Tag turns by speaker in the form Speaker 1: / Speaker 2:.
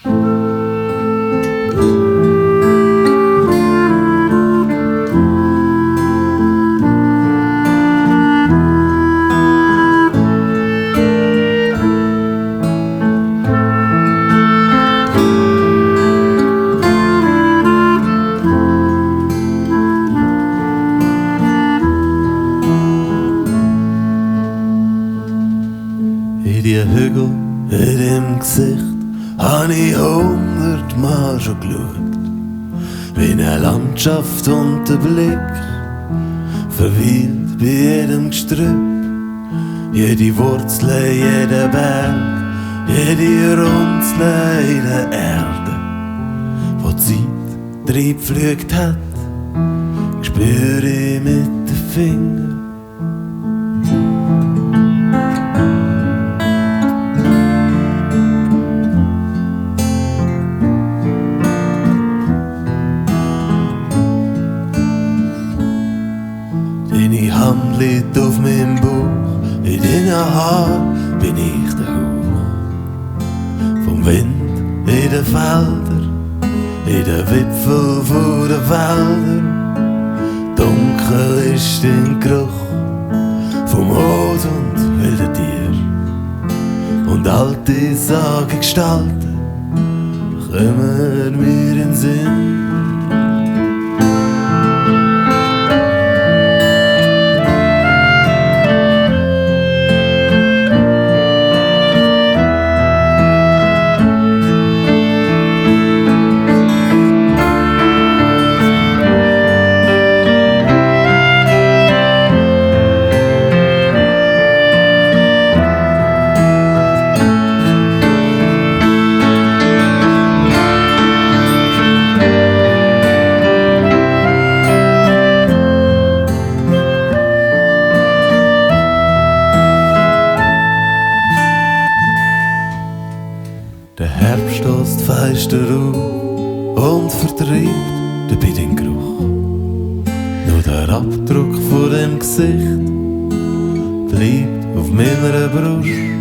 Speaker 1: In die Hügel, in dem Gesicht, hab ich 100-mal schon geschaut. Wie eine Landschaft und der Blick verweilt bei jedem Gestrüpp. Jede Wurzel, jeder Berg, jede Runzel in der Erde. Wo die Zeit reingepflügt hat, spüre ich mit den Fingern. Deine Hand liegt auf meinem Bauch, in deinen Haaren bin ich der Hauch. Vom Wind in den Feldern, in den Wipfeln von den Wäldern. Dunkel ist dein Geruch vom Rot und wilden Tier. Und alte Sagengestalten kommen mir in den Sinn. Der Herbst stößt feister auf und vertreibt den bittigen Geruch. Nur der Abdruck von dem Gesicht bleibt auf meiner Brust.